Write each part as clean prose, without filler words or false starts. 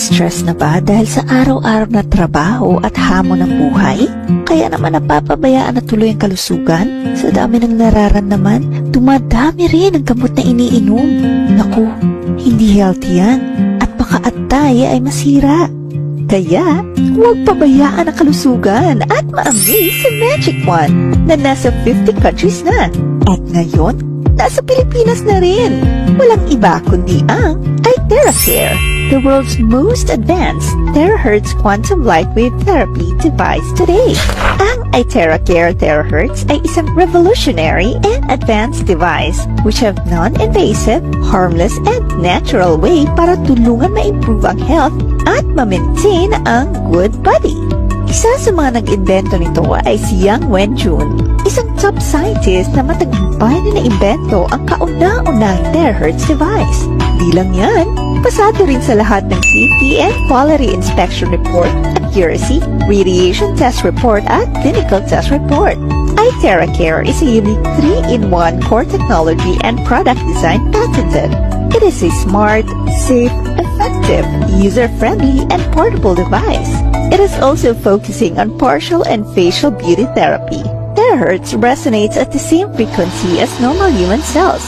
Stress na ba dahil sa araw-araw na trabaho at hamon ng buhay? Kaya naman napapabayaan na tuloy ang kalusugan? Sa dami ng nararamdaman, dumadami rin ang gamot na iniinom. Naku, hindi healthy yan. At baka at tayo ay masira. Kaya, huwag pabayaan ang kalusugan at ma-amaze sa Magic One na nasa 50 countries na. At ngayon, nasa Pilipinas na rin. Walang iba kundi ang iTeracare, the world's most advanced terahertz quantum light wave therapy device today. Ang iTeracare Terahertz ay isang revolutionary and advanced device which have non-invasive, harmless, and natural way para tulungan ma-improve ang health at ma-maintain ang good body. Isa sa mga nag-invento nito ay si Yang Wenjun, isang top scientist na matagumpay na naimbento ang kauna-unahang terahertz device. Di lang yan, pasado rin sa lahat ng safety and quality inspection report, accuracy, radiation test report at clinical test report. iTeracare is a unique 3-in-1 core technology and product design patented. It is a smart, safe, effective, user-friendly, and portable device. It is also focusing on partial and facial beauty therapy. Terahertz resonates at the same frequency as normal human cells,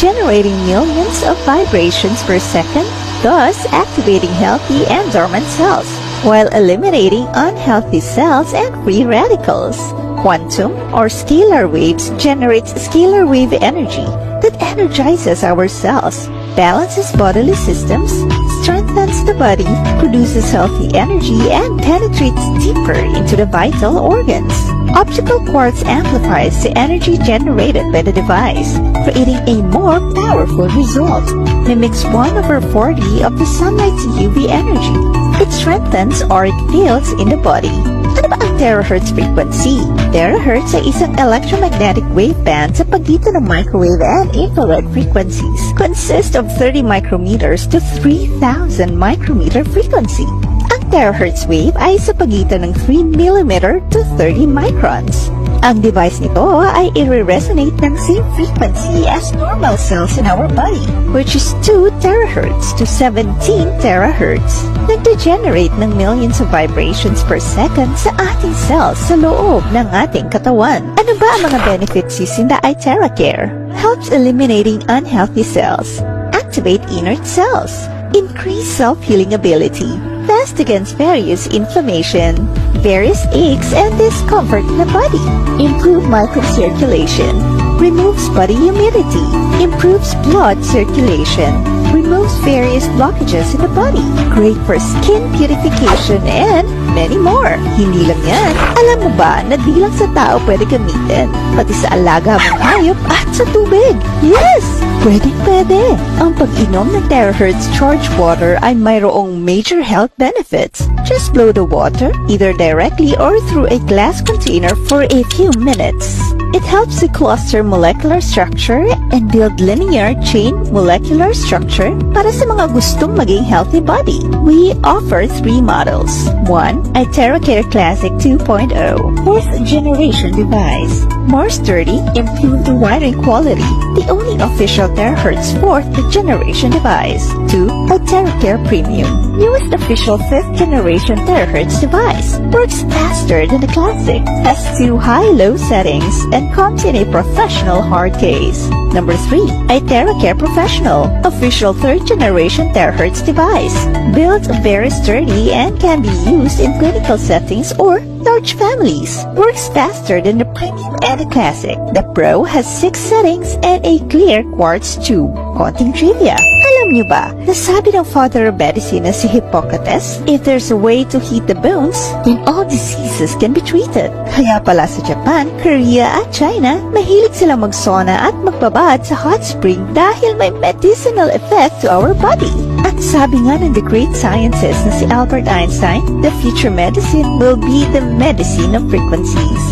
generating millions of vibrations per second, thus activating healthy and dormant cells, while eliminating unhealthy cells and free radicals. Quantum or scalar waves generates scalar wave energy that energizes our cells, balances bodily systems, strengthens the body, produces healthy energy, and penetrates deeper into the vital organs. Optical quartz amplifies the energy generated by the device, creating a more powerful result. Mimics 1/40 of the sunlight's UV energy. It strengthens auric fields in the body. Ano ba ang terahertz frequency? Terahertz ay isang electromagnetic waveband sa pagitan ng microwave and infrared frequencies. Consist of 30 micrometers to 3,000 micrometer frequency. Ang terahertz wave ay sa pagitan ng 3 mm to 30 microns. Ang device nito ay i-resonate ng same frequency as normal cells in our body, which is 2 terahertz to 17 terahertz. Nagde-generate ng millions of vibrations per second sa ating cells sa loob ng ating katawan. Ano ba ang mga benefits using the iTeracare? Helps eliminating unhealthy cells, activate inert cells, increase self-healing ability, fast against various inflammation, various aches and discomfort in the body, improve microcirculation, removes body humidity, improves blood circulation, removes various blockages in the body, great for skin purification, and many more. Hindi lang yan, alam mo ba na di lang sa tao pwede gamitin, pati sa alaga mong hayop at sa tubig. Yes! Pwede. Ang pag-inom ng terahertz charged water ay mayroong major health benefits. Just blow the water, either directly or through a glass container for a few minutes. It helps to cluster molecular structure and build linear chain molecular structure para sa mga gustong maging healthy body. We offer 3 models. 1. iTeracare Classic 2.0, 4th generation device. More sturdy, improved wiring quality. The only official terahertz 4th generation device. 2. iTeracare Premium, newest official 5th generation terahertz device. Works faster than the Classic. Has 2 high-low settings and comes in a professional hard case. Number 3. iTeracare Professional, official 3rd generation terahertz device. Built very sturdy and can be used in clinical settings or large families. Works faster than the Premium and the Classic. The Pro has 6 settings and a clear quartz tube. Konting trivia. Alam niyo ba, nasabi ng father of medicine na si Hippocrates, if there's a way to heat the bones, then all diseases can be treated. Kaya pala sa Japan, Korea at China, mahilig silang mag-sauna at magbabad sa hot spring dahil may medicinal effect to our body. At sabi nga ng the great scientist na si Albert Einstein, the future medicine will be the medicine of frequencies.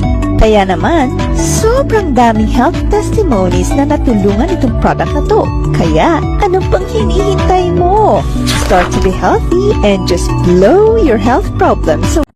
Kaya naman, sobrang daming health testimonies na natulungan itong product na to. Kaya, ano pang hinihintay mo? Start to be healthy and just blow your health problems away.